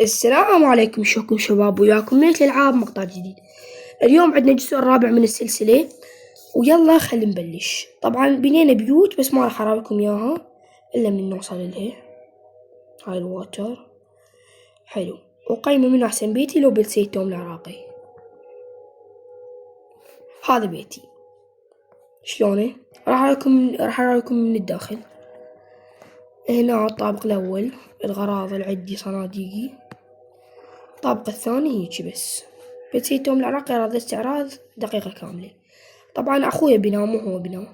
السلام عليكم، شلونكم شباب؟ وياكم ميت الألعاب مقطع جديد. اليوم عندنا الجزء الرابع من السلسلة، ويلا خلينا نبلش. طبعا بنينا بيوت بس ما راح أراويكم إياها إلا من نوصل لها. هاي الواتر حلو، وقيمة من أحسن بيتي لو بيت سيد توم العراقي. هذا بيتي شلونه، راح أراويكم من الداخل. هنا الطابق الأول الغراض العدي صناديقي، الطابق الثاني هيجي بس. بيت سيد توم العراقي راد استعراض دقيقة كاملة. طبعا أخويا بناه، مو هو بناه،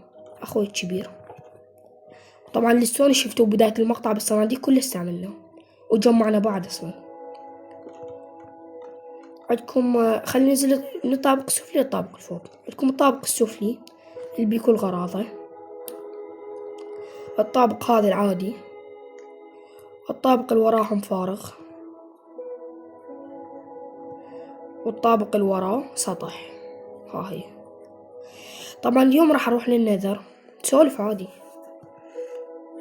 أخوي الكبير. طبعا الاسطوانة شفتوه بداية المقطع بالصناديق كله استعملناه وجمعنا بعد أصلا. عندكم خلينا ننزل من الطابق السفلي للطابق الفوق. عندكم الطابق السفلي اللي بيكون غراضه، الطابق هذا العادي، الطابق اللي وراهم فارغ، والطابق اللي وراه سطح. ها هي. طبعا اليوم راح أروح للنذر نسولف عادي.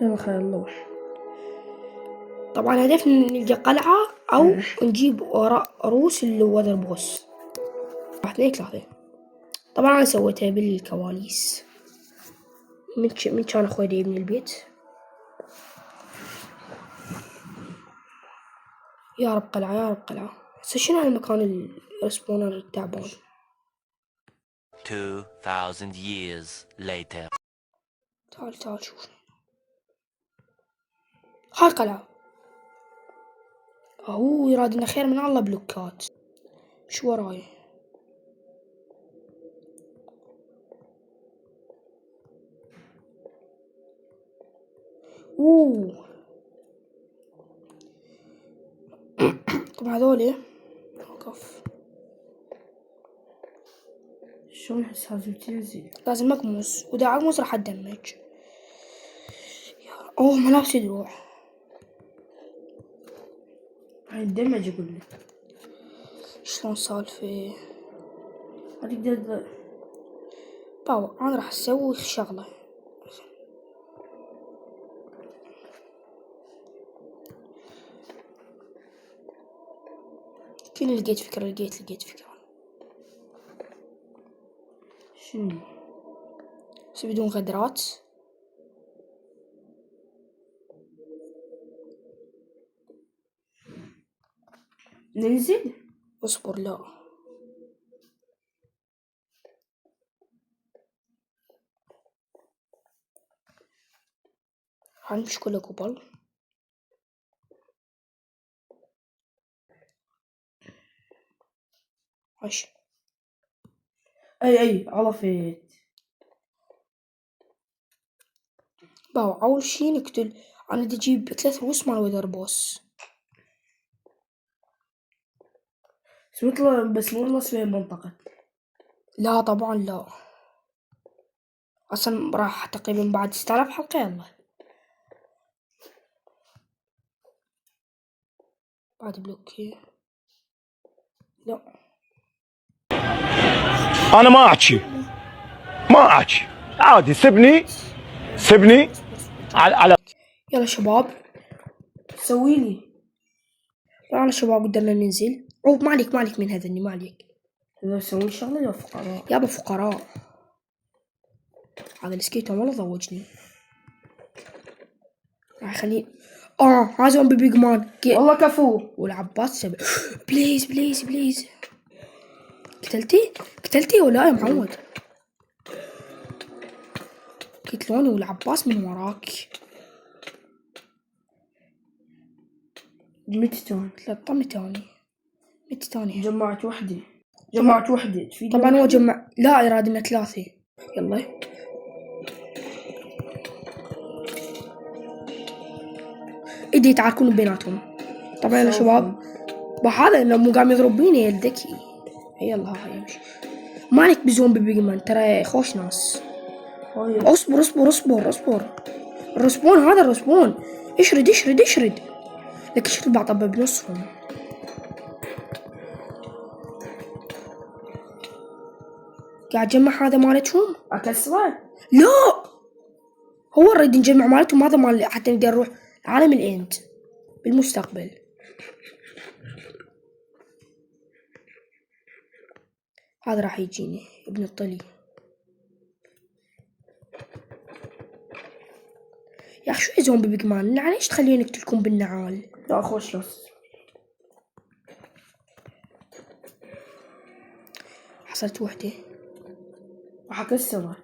يلا خير نروح. طبعا هدفنا نلقى قلعة أو نجيب وراء روس الوذر بوس. 1 2 3. طبعا أنا سويتها بالكواليس من كان أخوي يبني البيت. يا رب قلعة، يا رب قلعة. هسه شنو هالمكان السبونر التعبان؟ 2000 years later. تعال شوف. هاي قلعة. هو يراد لنا خير من الله بلوكات. شو وراي؟ طبعا هذول وقف. شلون احس هذا تنزل؟ لازم مكموس، واذا عكموس راح اتدمج. اوه ملابسي دروع. هاي الدمج اقول لك. شلون سالفة؟ ما تقدر. باو انا راح اسوي شغلة. كل لقيت فكرة. شنو؟ بس بدون غدرات. ننزل؟ اصبر لا. هنمشي كله قبل. عش. اي عرفت. باو اول شي نقتل. انا بدي اجيب 3 رؤوس مال وذر بوس. بس مو نص في المنطقة. لا طبعا لا، اصلا راح تقريبا بعد 6000 حلقة. يلا بعد بلوكي. لا انا ما احكي عادي. سبني على يلا شباب سويلي. يلا شباب قدرنا ننزل. عوب ما عليك من هذني، ما عليك. اذا يسوون شغلة يا فقراء. يابا فقراء. هذا السكيتر والله ضوجني. راح خليه. ها زومبي بيج مان والله كفو. والعباس سبع. بليز قتلتي ولا يا معود؟ قتلوني والعباس من وراك. مت تاني. جمعت وحدة. طبعا هو جمع. لا يرادنا 3. يلا ايدي يتعاركون بيناتهم. طبعا يا شباب بهذا انه مو قام يضرب بيني يا الذكي. يلا هاي يمشي. مالك بزومبي بيجمان ترى خوش ناس. اصبر. الرسبون هذا الرسبون. اشرد لك اشرد بعطبه بنصهم. قاعد جمع هذا مالتهم اكسره. لا هو نريد نجمع مالتهم هذا مال حتى نقدر نروح عالم الاند بالمستقبل. هذا راح يجيني ابن الطلي. يا أخي شوي زومبي بيج مان، ليش تخليني أقتلكم بالنعال؟ لا خوش لص. حصلت وحدة. راح اكسره.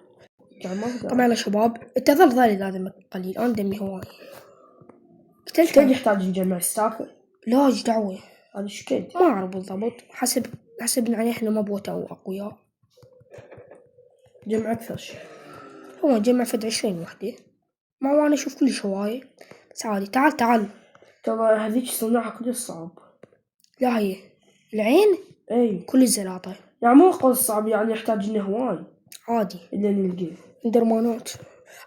يعني ما اقدر. طبعا يا شباب التظل ظالي لازم قليل، أنا دمي هواي. كد قتلته. يحتاج نجمع ستاك. لا ايش دعوة، هذا ايش كد؟ ما أعرف بالضبط، حسبنا عليه احنا ما بوتا أقوياء. جمع اكثر شيء. هو جمع فد 20 وحدة، ما هو أنا أشوف كلش هواي، بس عادي. تعال. ترى هذيك صناعة كلش صعب. لا هي العين اي كل الزلاطة يعني مو قول صعب، يعني يحتاج انه هواي عادي. الا نلقيه. درمانات.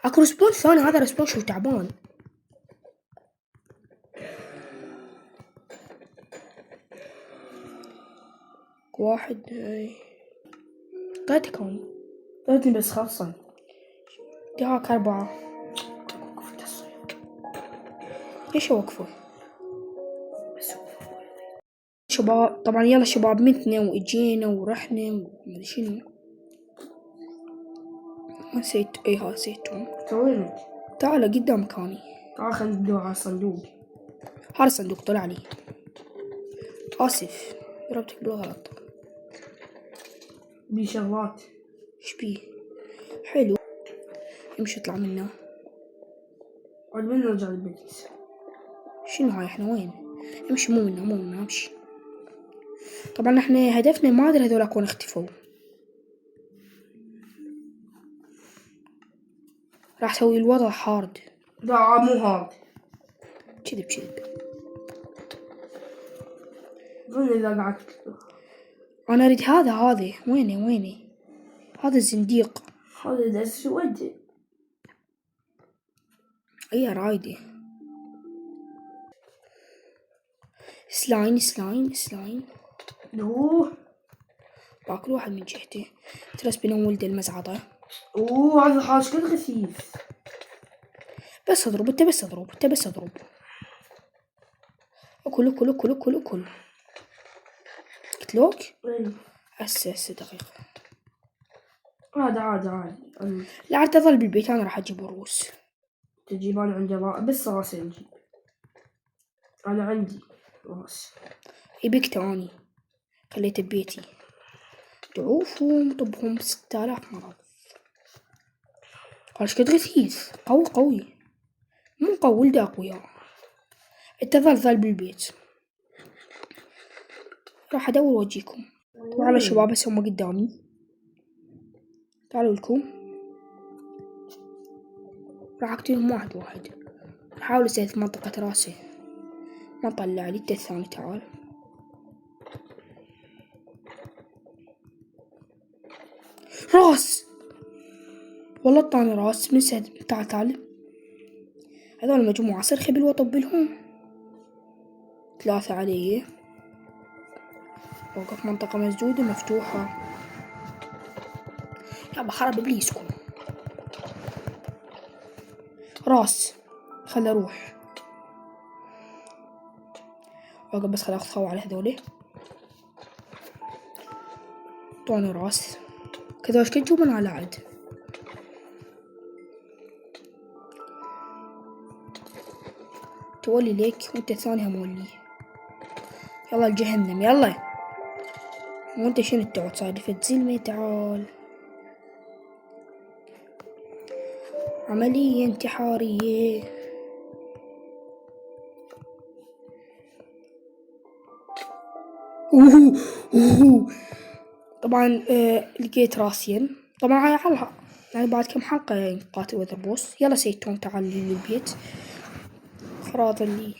اكو رسبون ثاني، هذا رسبون شو تعبان. واحد قاعد كم فاتني بس خلصا. دهاك 4. ليش وقفوا شباب؟ طبعا يلا شباب، متنا واجينا ورحنا ومدري شنو. نسيت ها نسيتهم. توينك؟ تعال قدام مكاني. تعال خلينا ندور على الصندوق. هذا الصندوق طلع لي. اسف ضربتك بالغلط. بيه شغلات. ايش بيه؟ حلو، امشي اطلع منه. عاد من نرجع البيت؟ شنو هاي احنا وين؟ امشي، مو منه امشي. طبعا احنا هدفنا ما ادري هذول اكون اختفوا. راح اسوي الوضع هارد. لا مو هارد. كذب. ظن اذا قعدت. انا اريد هذا ويني هذا الزنديق. هذا دس ودي. اي رايدي. سلاين. اوه باكل واحد من جهته. ترس بنولد المزعطة. اوه هذا حاج كل خفيف. بس اضرب انت بس اضرب. اكل. قتلوك؟ اي هسه دقيقة. عادي. لا عاد تظل بالبيت، انا راح اجيب روس. تجيبان عندي بس راسي نجيب. انا عندي راس. يبيك تاني خليته ببيتي. ضعوفهم طبهم 6000 مرض. قالش قد غثيث قوي مو قوي، ولده أقوياء. انت ظل بالبيت، راح ادور واجيكم. تعالوا شباب هسه هم قدامي، تعالوا لكم. راح اقتلهم واحد. احاول استهدف منطقة راسه، ما طلع لي. الثاني تعال. راس والله الطاني راس من سهد. تعال هذول مجموعة صرخي بالوطبلهم 3 علي. وقف منطقة مسدودة مفتوحة. يابا خرب ابليسكم. راس خل اروح. وقف بس خل اخذ خو على هذولي. طاني راس كذا. ايش تجوبن على عد؟ تولي ليك وانت ثاني مولي. يلا الجهنم يلا. وانت شنو التعود صادفة زلمة؟ تعال. عملية انتحارية. أوه. طبعا لقيت راسين. طبعا هاي حلقة يعني بعد كم حلقة يعني قاتل وذا بوس. يلا سيتون تعال لي للبيت. خراط اللي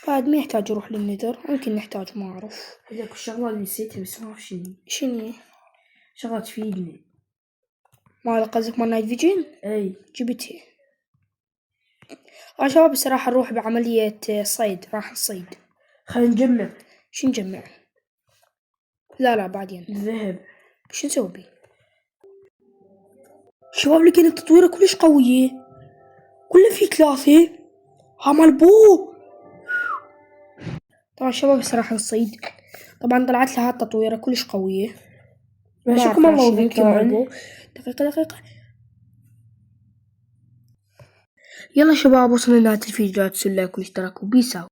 بعد ما يحتاج اروح للنذر، ممكن نحتاج ما اعرف. هذاك الشغلة اللي نسيتها بس ما اعرف شنو شغلة تفيدني. ما قصدك مال نايت فيجن؟ اي جبتها. شباب بصراحة نروح بعملية صيد. راح نصيد. خلينا نجمع. شو نجمع؟ لا بعدين. الذهب. شو نسوي بيه؟ شباب لقينا تطويرة كلش قوية، كله في 3. ها مال بو. طبعا شباب الصراحة الصيد طبعا طلعت لها تطويرة كلش قوية. ماشيكم الله وفيكم. دقيقة. يلا شباب وصلنا لنهاية الفيديو، لا تنسوا اللايك والاشتراك وبيس اوت.